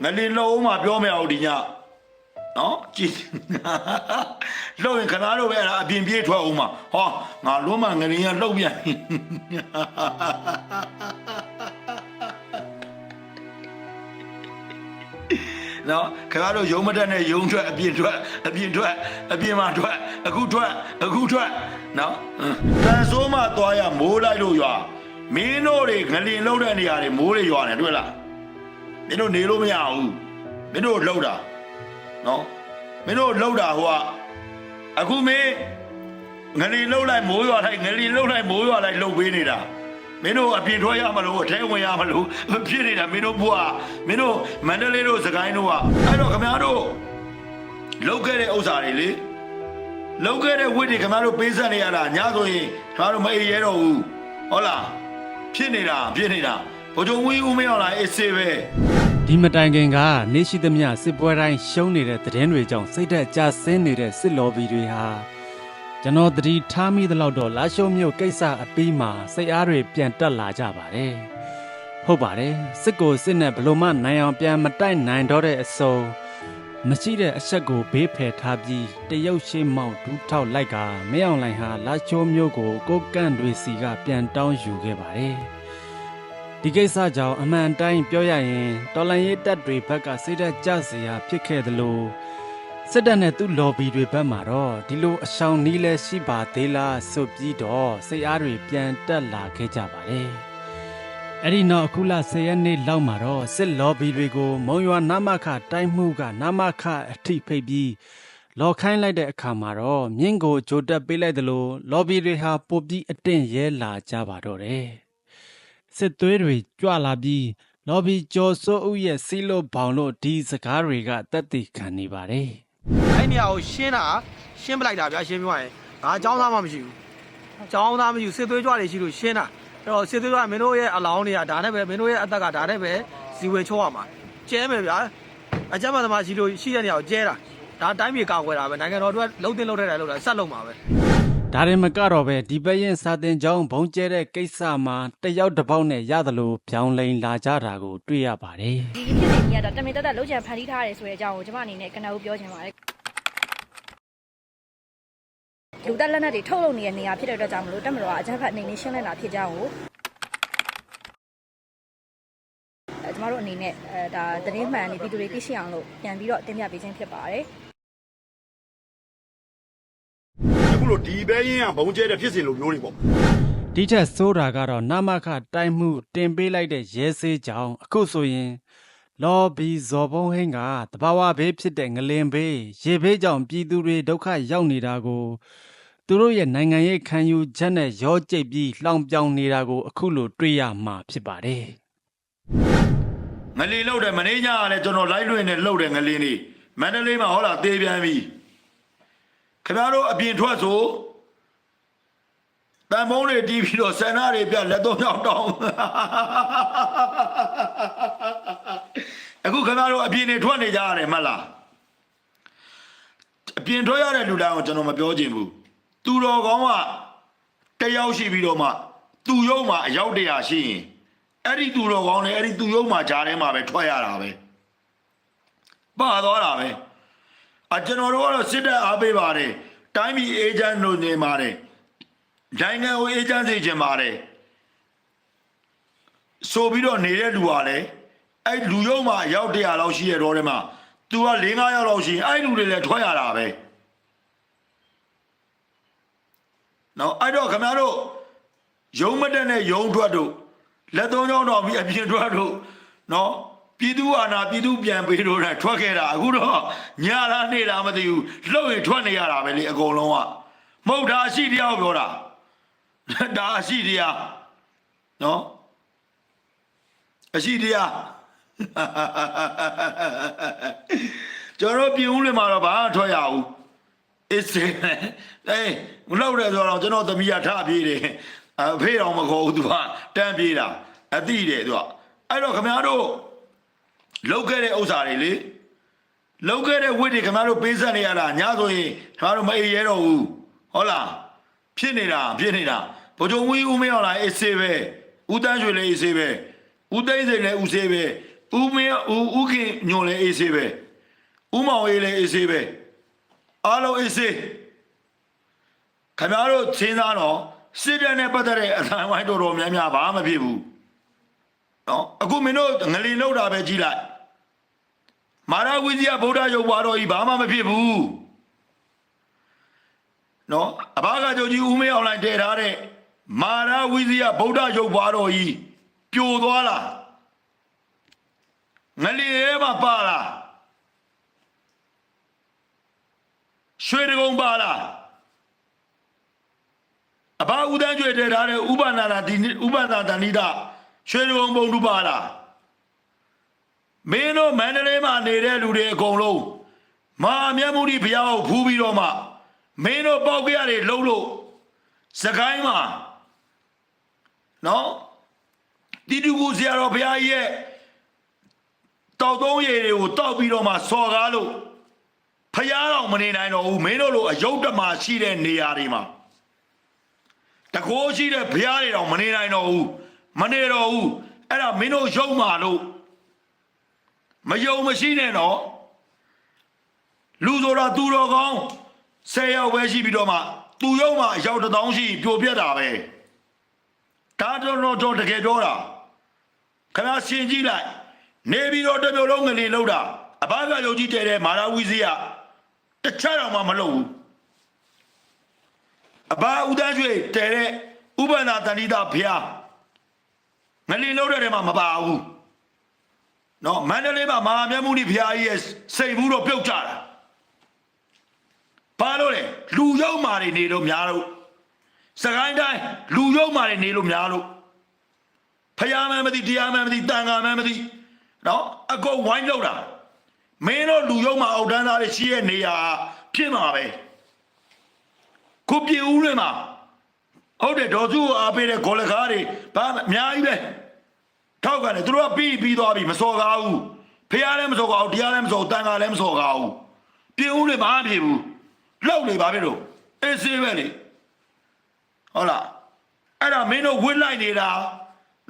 ငလင်လုံးမှာပြောမရဘူးဒီညနော်ကြည့်လှုပ်ရင်ခဏတော့ပဲအဲ့ဒါအပြင်ပြေးထွက်အောင်မှာဟောငါလုံးမငလင်ကလှုပ်ပြန်နော်ခင်ဗျားတို့ယုံမတက်နဲ့ယုံထွက်အပြင်ထွက်အပြင်မှာထွက်အခုထွက်နော်တန်ဆိုးမှသွားရမိုးလိုက်လို့ရွာမင်းတို့တွေငလင်လှုပ်တဲ့နေရာတွေမိုးတွေရွာနေတွေ့လားမင်းတို့နေလို့မရဘူးမင်းတို့လှုပ်တာနော်မင်းတို့လှုပ်တာဟိုကအခုမင်းငလင်လှုပ်လိုက်မိုးရွာလိုက်ငလင်လှုပ်လိုက်မိုးရွာလိုက်လှုပ်ပေးနေတာမင်းတို့အပြင်ထွက်ရမလို့အထဲဝင်ရမလို့ဖြစ်နေတာမင်းတို့ဘွားမင်းတို့မန္တလေးတို့စကိုင်းတို့ကအဲ့တော့ခင်ဗျားတို့လှုပ်ခဲ့တဲ့ဥစ္စာတွေလေလှုပ်ခဲ့တဲ့ဝိတ်တွေခင်ဗျားတို့ပေးဆက်နေရတာညဆိုရင်ခင်ဗျားတို့မအေးရဲတော့ဘူးဟုတ်လားဖြစ်နေတာဗိုလ်ချုပ်ဝင်းဦးမင်းအောင်လာအေးစေးပဲဒီမတိုင်ခင်ကနေရှိသမျှစစ်ပွဲတိုင်းရှုံးနေတဲ့သတင်းတွေကြောင့်စိတ်သက်ကြဆင်းနေတဲ့စစ်လော်ဘီတွေဟာကျွန်တော်သတိထားမိသလောက်တော့လာရှုံးမြို့ကိစ္စအပြီးမှာစိတ်အားတွေပြန်တက်လာကြပါတယ်ဟုတ်ပါတယ်စစ်ကိုစစ်နဲ့ဘလို့မှနိုင်အောင်ပြန်မတိုက်နိုင်တော့တဲ့အစုံမရှိတဲ့အဆက်ကိုဘေးဖယ်ထားပြီးတရုတ်ရှိမောက်ဒူးထောက်လိုက်ကမင်းအောင်လှိုင်ဟာလာရှုံးမြို့ကိုကိုကန့်တွေစီကပြန်တောင်းယူခဲ့ပါတယ်ဒီကိစ္စကြောင့်အမှန်တိုင်းပြောရရင်တော်လန်ရေးတပ်တွေဘက်ကစိတ်ဓာတ်ကျစရာဖြစ်ခဲ့သလိုစစ်တပ်နဲ့သူ့လော်ဘီတွေဘက်မှာတော့ဒီလိုအရှောင်နီးလဲရှိပါသေးလားဆိုပြီးတော့စိတ်အားတွေပြန်တက်လာခဲ့ကြပါတယ်အဲ့ဒီနောက်အခုလ10ရက်နေ့လောက်မှာတော့စစ်လော်ဘီတွေကိုမုံရွာနမခတိုင်းမှုကနမခအထိဖိတ်ပြီးလော်ခိုင်းလိုက်တဲ့အခါမှာတော့မြင်းကိုဂျိုတက်ပေးလိုက်သလိုလော်ဘီတွေဟာပိုပြီးအတင့်ရဲလာကြပါတော့တယ်စစ်သွေးတွေကြွလာပြီးလော်ဘီကျော်စိုးဦးရဲ့စီးလို့ဘောင်လို့ဒီစကားတွေကတက်တည်ခံနေပါတယ်အဲ့နေရာကိုရှင်းပလိုက်တာဗျာရှင်းပြောရင်ငါအကြောင်းသားမှမရှိဘူးအကြောင်းသားမရှိဘူးစစ်သွေးကြွတွေရှိလို့ရှင်းတာအဲ့တော့စစ်သွေးကြွမင်းတို့ရဲ့အလောင်းတွေကဒါနဲ့ပဲမင်းတို့ရဲ့အသက်ကဒါနဲ့ပဲဇီဝေချိုးရမှာကျဲမယ်ဗျာအကြမ်းဖက်သမားရှိလို့ရှိတဲ့နေရာကိုကျဲတာဒါတိုင်းပြည်ကောက်ွယ်တာပဲနိုင်ငံတော်တို့ကလှုပ်တင်လှုပ်ထက်တယ်လို့လားဆက်လုပ်မှာပဲဒါရင်မကတော့ပဲဒီဘက်ရင်စာတင်ကြောင်းဘုံကျဲတဲ့ကိစ္စမှာတယောက်တစ်ပေါက်နဲ့ရသလိုပြောင်းလဲလာကြတာကိုတွေ့ရပါတယ်ဒီဖြစ်နေကြီးကတော့တမင်တက်လှုပ်ချံဖန်တီးထားတယ်ဆိုတဲ့အကြောင်းကိုကျွန်မအနေနဲ့ကနဦးပြောချင်ပါတယ်လူတက်လက်နက်တွေထုတ်လုပ်နေတဲ့နေရာဖြစ်တဲ့အတွက်ကြောင့်မလို့တက်မတော်ကအကြမ်းဖက်အနေနဲ့ရှင်းလင်းတာဖြစ်ကြောင်းကိုကျွန်တော်တို့အနေနဲ့ဒါသတင်းမှန်နေပြည်သူတွေသိရှိအောင်လို့ပြန်ပြီးတော့တင်ပြပေးခြင်းဖြစ်ပါတယ်အခုလိုဒီဘဲရင်ကဘုံကျဲတဲ့ဖြစ်စဉ်လိုမျိုးတွေပေါ့ဒီထက်ဆိုးတာကတော့နမခတိုင်းမှုတင်ပေးလိုက်တဲ့ရဲဆေးကြောင့်အခုဆိုရင်လော်ဘီဇော်ဘုံဟင်းကတဘာဝဘေးဖြစ်တဲ့ငလင်ဘေးရေဘေးကြောင့်ပြည်သူတွေဒုက္ခရောက်နေတာကိုသူတို့ရဲ့နိုင်ငံရေးခံယူချက်နဲ့ရောကျိတ်ပြီးလှောင်ပြောင်နေတာကိုအခုလိုတွေ့ရမှာဖြစ်ပါတယ်ငလင်လှုပ်တယ်မင်းညာကလည်းကျွန်တော်လိုက်လွင်နဲ့လှုပ်တယ်ငလင်လေးမန္တလေးမှာဟောလာသေးပြန်ပြီခင်ဗျားတို့အပြင်ထွက်ဆိုတန်မုံတွေတီးပြီးတော့ဆန္ဒတွေပြလက်သုံးချောင်းတောင်းအခုခင်ဗျားတို့အပြင်တွေထွက်နေကြရတယ်မှတ်လားအပြင်ထွက်ရတဲ့လူတိုင်းကိုကျွန်တော်မပြောချင်ဘူးသူတော်ကောင်းကတယောက်ရှိပြီးတော့မှသူ့ရုံမှာအယောက်တရာရှိရင်အဲ့ဒီသူတော်ကောင်းနဲ့အဲ့ဒီသူ့ရုံမှာဂျားထဲမှာပဲထွက်ရတာပဲပါသွားတာပဲကျွန်တော်တို့ကတော့စစ်တပ်အားပေးပါတယ်တိုင်းပြည်အေဂျင့်တို့နေပါတယ်နိုင်ငံကိုအေဂျင့်စေချင်ပါတယ်ဆိုပြီးတော့နေတဲ့လူကလည်းအဲ့လူရုံမှာအယောက်100လောက်ရှိရတော့တယ်မှာသူက4-5ယောက်လောက်ရှိရင်အဲ့လူတွေလည်းထွက်ရတာပဲနော်အဲ့တော့ခင်ဗျားတို့ယုံမတက်နဲ့ယုံထွက်တို့လက်သုံးချောင်းတော်ပြီးအပြင်ထွက်တို့နော်ပြည်သူအာဏာပြည်သူပြန်ပေးလို့ထွက်ခဲ့တာအခုတော့ညာလားနေလားမသိဘူးလှုပ်ရင်ထွက်နေရတာပဲလေအကုန်လုံးကမဟုတ်တာအရှိတရားပြောတာဒါအရှိတရားနော်အရှိတရားကျွန်တော်ပြင်ဦးလွင်မှာတော့ဘာထွက်ရအောင်အစ်စေမလှုပ်တယ်ဆိုတော့ကျွန်တော်သမီးကထပြေးတယ်အဖေတော်မခေါ်ဘူးသူကတန်းပြေးတာအတိတယ်သူကအဲ့တော့ခင်ဗျားတို့လောက်ခဲ့တဲ့ဥစ္စာတွေလေလောက်ခဲ့တဲ့ဝိတ်တွေခင်ဗျားတို့ပေးဆက်နေရတာညဆိုရင်ခင်ဗျားတို့မအေးရဲတော့ဘူးဟုတ်လားဖြစ်နေတာဗိုလ်ချုပ်ဝင်းဦးမင်းအောင်လာအေးစေးပဲဦးတန်းရွှေလည်းအေးစေးပဲဦးသိန်းစိန်လည်းဦးစေးပဲ ဦးမင်းဦးခင်ညွန်လေအေးဆေးပဲဦးမောင်အေးလေအေးဆေးပဲအားလုံးအေးဆေးခင်ဗျားတို့စဉ်းစားတော့စစ်တပ်နဲ့ပတ်သက်တဲ့အတိုင်းဝိုင်းတော်တော်များများဘာမှမဖြစ်ဘူးနော်အခုမင်းတို့ငလင်လောက်တာပဲကြည့်လိုက်မာရဝိဇ္ဇာဗုဒ္ဓရုပ်ဘွားတော်ကြီးဘာမှမဖြစ်ဘူးနော်အဘာကကြုံကြီးဦးမင်းအောင်လိုက်တည်ထားတဲ့မာရဝိဇ္ဇာဗုဒ္ဓရုပ်ဘွားတော်ကြီးပြိုသွားလားငလျဲမှာပါလားရွှေတကုံပါလားအဘဥဒန်းကျွေတည်ထားတဲ့ဥပနာနာဒီဥပနာတဏိတရွှေတကုံပုံတူပါလားမင်းတို့မန္တလေးမှာနေတဲ့လူတွေအကုန်လုံးမဟာမြတ်မုနိဘုရားကိုဖူးပြီးတော့မှမင်းတို့ပေါက်ကြရတယ်လှုပ်လို့စကိုင်းမှာနော်တိတူကိုဆရာတော်ဘုရားကြီးရဲ့တောက်သုံးရည်တွေကိုတောက်ပြီးတော့မှစော်ကားလို့ဖယားတော်မနေနိုင်တော့ဘူးမင်းတို့လိုအယုတ်တမရှိတဲ့နေရာတွေမှာတကိုးရှိတဲ့ဘုရားတွေတော့မနေနိုင်တော့ဘူးမနေတော့ဘူးအဲ့ဒါမင်းတို့ယုံမှာလို့မယုံမရှိနဲ့တော့လူဆိုတာသူတော်ကောင်း10ယောက်ပဲရှိပြီးတော့မှသူယုံမှာအယောက်1000ရှိပြိုပြက်တာပဲဒါတော့တကယ်ပြောတာခဏရှင်းကြည့်လိုက်နေပြီးတော့တစ်မျိုးလုံးငလင်လောက်တာအဘကယုံကြည်တဲ့မာရဝိဇ္ဇာတစ်ချက်တော့မှမလုပ်ဘူးအဘဥဒန်းကျွေတဲ့ဥပနာတဏိတဘုရားငလင်လောက်တဲ့ထဲမှာမပါဘူးနော်မန္တလေးမှာမဟာမြတ်မုနိဘုရားကြီးရဲ့စိတ်ဘူးတော့ပြုတ်ကြတာဘာလို့လဲလူယုံမာတွေနေလို့များလို့စကိုင်းတိုင်းလူယုံမာတွေနေလို့များလို့ဖယားမှန်းမသိတရားမှန်းမသိတန်ခါမှန်းမသိနော်အကုန်ဝိုင်းလောက်တာမင်းတို့လူယုံမာအောက်တန်းသားတွေရှိရဲ့နေရာဖြစ်မှာပဲခုပြည်ဦးတွေမှာဟုတ်တယ်ဒေါ်စုအားပေးတဲ့ဂေါ်လကားတွေဘာအများကြီးပဲထောက်ကန်တယ်သူတို့ကပြီးသွားပြီမစော်ကားဘူးဖះလည်းမစော်ကားဘူးတရားလည်းမစော်တန်ခါလည်းမစော်ကားဘူးပြည်ဦးတွေမအားပြေဘူးလောက်နေပါပြီတို့အေးစေးပဲလေဟုတ်လားအဲ့ဒါမင်းတို့ဝစ်လိုက်နေတာ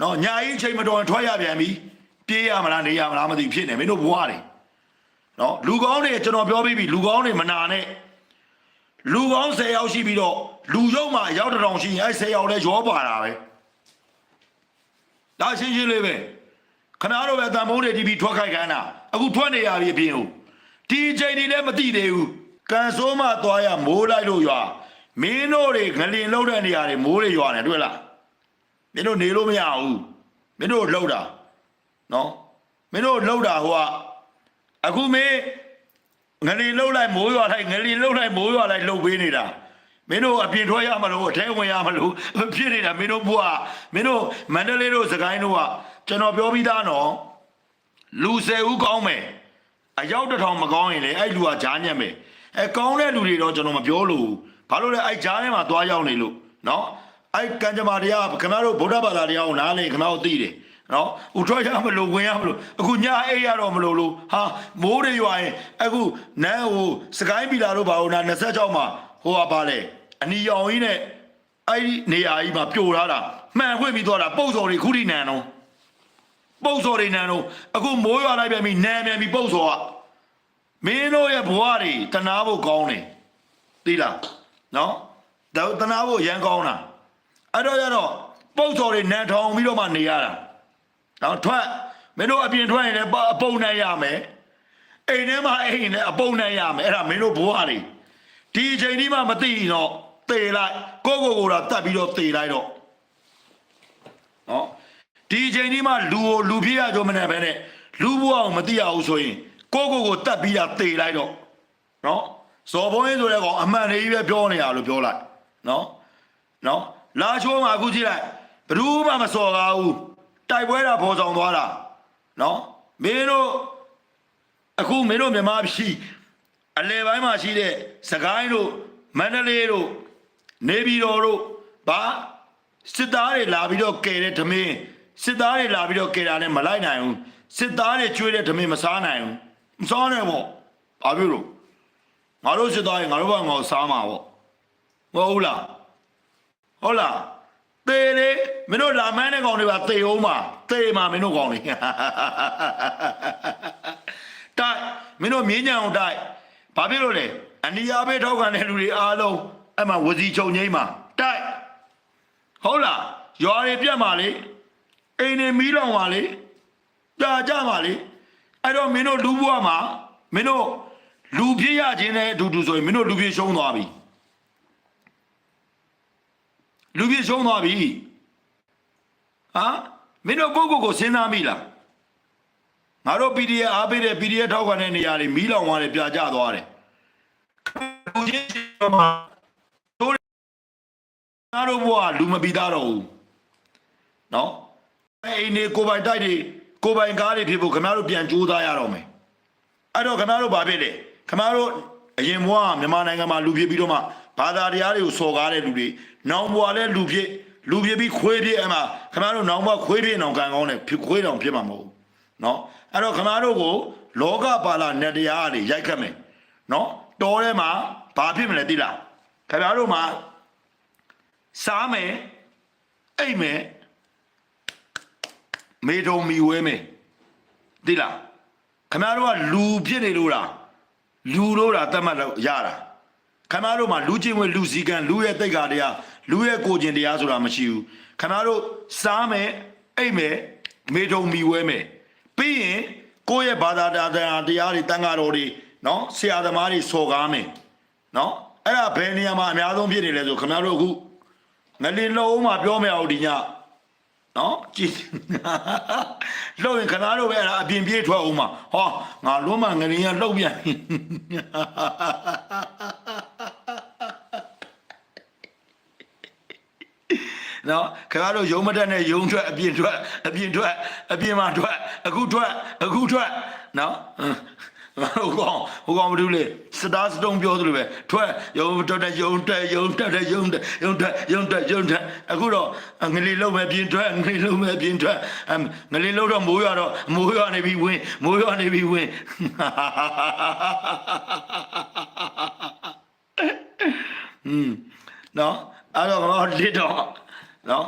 နော်ညာကြီးအချိန်မတော်ထွက်ရပြန်ပြီပြေးရမလားနေရမလားမသိဖြစ်နေမင်းတို့ဘွားတွေနော်လူကောင်းတွေကျွန်တော်ပြောပြီးပြီလူကောင်းတွေမနာနဲ့လူကောင်း10ယောက်ရှိပြီးတော့လူရုံမှာအယောက်1000ရှိရင်အဲ့10ယောက်လဲရောပါတာပဲဒါရှင်းရှင်းလေးပဲခဏတော့ပဲတန်ဖုံးတွေတီးပြီးထွက်ခိုက်ခိုင်းတာအခုထွက်နေရပြီအပြင်ကိုဒီအချိန်ဒီလည်းမသိသေးဘူးကန်ဆိုးမှသွားရမိုးလိုက်လို့ရွာမင်းတို့တွေငလင်လောက်တဲ့နေရာတွေမိုးတွေရွာနေတွေ့လားမင်းတို့နေလို့မရဘူးမင်းတို့လှုပ်တာနော်မင်းတို့လှုပ်တာဟိုကအခုမင်းငလင်လှုပ်လိုက်မိုးရွာလိုက်ငလင်လှုပ်လိုက်မိုးရွာလိုက်လှုပ်ပေးနေတာမင်းတို့အပြင်ထွက်ရမလို့အထဲဝင်ရမလို့ဖြစ်နေတာမင်းတို့ဘွားမင်းတို့မန္တလေးတို့စကိုင်းတို့ကကျွန်တော်ပြောပြီးသားနော်လူ10ဦးကောင်းမယ်အယောက်1000မကောင်းရင်လေအဲ့လူကဂျားညက်မယ်ကောင်းတဲ့လူတွေတော့ကျွန်တော်မပြောလို့ဘာလို့လဲအဲ့ဂျားထဲမှာသွားရောက်နေလို့နော်အဲ့ကံကြမ္မာတရားခင်ဗျားတို့ဗုဒ္ဓဘာသာတရားကိုနားလေခင်ဗျားတို့သိတယ်နော်ဥထွက်ရမလို့ဝင်ရမလို့အခုညအိပ်ရတော့မလို့လို့ဟာမိုးတွေရွာရင်အခုနန်းဟိုစကိုင်းပီလာတို့ဘာလို့နာ26မှာဟိုကပါလေအနီရောင်ကြီးနဲ့အဲ့ဒီနေရာကြီးမှာပြိုထားတာမှန်ခွင့်ပြီးသွားတာပုတ်စော်တွေခုထိနန်တော့ပုတ်စော်တွေနန်တော့အခုမိုးရွာလိုက်ပြန်ပြီးနန်ပြန်ပြီးပုတ်စော်ကမင်းတို့ရဲ့ဘဝတွေတနာဖို့ကောင်းတယ်သိလားနော်ဒါတနာဖို့ရန်ကောင်းတာအဲ့တော့ကျတော့ပုတ်စော်တွေနန်ထောင်ပြီးတော့မှနေရတာနော်ထွက်မင်းတို့အပြင်ထွက်ရင်လည်းအပုံနိုင်ရမယ်အိမ်ထဲမှာအိမ်နဲ့အပုံနိုင်ရမယ်အဲ့ဒါမင်းတို့ဘဝတွေဒီအချိန်ကြီးမှမသိတော့သေလိုက်ကိုတော့တတ်ပြီးတော့သေလိုက်တော့နော်ဒီအချိန်ကြီးမှလူပြည့်ရကြမနဲ့ပဲနဲ့လူဘဝကိုမသိရဘူးဆိုရင်ကိုတတ်ပြီးတာသေလိုက်တော့နော်ဇော်ဘုန်းကြီးဆိုတဲ့ကောင်အမှန်လေးပဲပြောနေရလို့ပြောလိုက်နော်လာချိုးမှာအခုကြည့်လိုက်ဘယ်သူမှမစော်ကားဘူးတိုက်ပွဲတာပေါ်ဆောင်သွားတာနော်မင်းတို့အခုမင်းတို့မြန်မာပြည်အလဲပိုင်းမှာရှိတဲ့စကိုင်းတို့မန္တလေးတို့နေပြည်တော်တို့ဘာစစ်သားတွေလာပြီးတော့ကယ်တဲ့ဓမင်းစစ်သားတွေလာပြီးတော့ကယ်တာနဲ့မလိုက်နိုင်ဘူးစစ်သားတွေကျွေးတဲ့ဓမင်းမစားနိုင်ဘူးမစားနိုင်ပေါ့ဘာဖြစ်လို့ငါတို့စစ်သားတွေငါတို့ဘာငါစားမှာပေါ့မဟုတ်လားဟုတ်လားတ သေလေမင်းတို့လာမန်းတဲ့ကောင်တွေပါသေအောင်ပါသေမှာမင်းတို့ကောင်တွေတိုက်မင်းတို့မြင်းကြံအောင်တိုက်ဘာဖြစ်လို့လဲအနီယာဘေးထောက်ခံတဲ့လူတွေအားလုံးအဲ့မှာဝစီချုပ်ငိမ့်မှာတိုက်ဟုတ်လားရွာတွေပြတ်မှာလေအိမ်တွေမီးလောင်ပါလေကြာကြပါလေအဲ့တော့မင်းတို့လူဘွားမှာမင်းတို့လူဖြစ်ရခြင်းနဲ့အတူတူဆိုရင်မင်းတို့လူဖြစ်ရှုံးသွားပြီလူဖြစ်ရှုံးသွားပြီဟာမင်းတို့ကိုကိုစဉ်းစားမိလားငါတို့ PDF အားပေးတဲ့ PDF ထောက်ခံတဲ့နေရာတွေမီးလောင်သွားတယ်ပြာကျသွားတယ်လူချင်းမှာတို့ငါတို့ဘွားလူမပြီးသားတော့ဘူးနော်အိမ်တွေကိုပိုင်တိုက်တွေကိုပိုင်ကားတွေဖြစ်ဖို့ခင်ဗျားတို့ပြန်ကြိုးစားရတော့မယ်အဲ့တော့ခင်ဗျားတို့ဘာဖြစ်လဲခင်ဗျားတို့အရင်ဘွားမြန်မာနိုင်ငံမှာလူဖြစ်ပြီးတော့မှဘာသာတရားတွေကိုစော်ကားတဲ့လူတွေနောင်ဘွားလည်းလူဖြစ်ပြီးခွေးဖြစ်အဲ့မှာခင်ဗျားတို့နောင်ဘွားခွေးဖြစ်အောင်ကံကောင်းတယ်ခွေးတောင်ဖြစ်မှာမဟုတ်ဘူးနော်အဲ့တော့ခင်ဗျားတို့ကိုလောကပါဠနတ်တရားတွေရိုက်ခတ်မယ်နော်တော်ထဲမှာဘာဖြစ်မလဲသိလားခင်ဗျားတို့မှာစားမယ်အိတ်မယ်မေထုံမီဝဲမယ်သိလားခင်ဗျားတို့ကလူဖြစ်နေလို့လားလူလို့တာတတ်မှတ်လို့ရတာခင်ဗျားတို့မှာလူချင်းဝင်လူစည်းကံလူရဲ့တိတ်္ခါတရားလူရဲ့ကိုကျင်တရားဆိုတာမရှိဘူးခင်ဗျားတို့စားမယ်အိတ်မယ်မေထုံမီဝဲမယ်ပြီးရင်ကိုယ့်ရဲ့ဘာသာတရားတွေတန်ဃာတော်တွေနော်ဆရာသမားတွေစော်ကားမယ်နော်အဲ့ဒါဘယ်နေရာမှာအများဆုံးဖြစ်နေလဲဆိုခင်ဗျားတို့အခုငလင်လုံးမှာပြောမယ်အောင်ဒီညနော်ကြည့်လှုပ်ရင်ခဏတော့ပဲအဲ့ဒါအပြင်ပြေးထွက်အောင်မှာဟောငါလုံးမငလင်ရလှုပ်ပြန်နော်ခင်ဗျားတို့ယုံမတက်နဲ့ယုံထွက်အပြင်ထွက်အပြင်မှာထွက်အခုထွက်နော်ဟိုကောင်မတူလေစတားစတုံးပြောသလိုပဲထွက်ယုံတက်အခုတော့ငလီလုံးမဲ့ပြင်ထွက်ငလီလုံးမဲ့ပြင်ထွက်ငလီလုံးတော့မိုးရွာနေပြီဝင်နော်အဲ့တော့ကျွန်တော်လစ်တော့နော်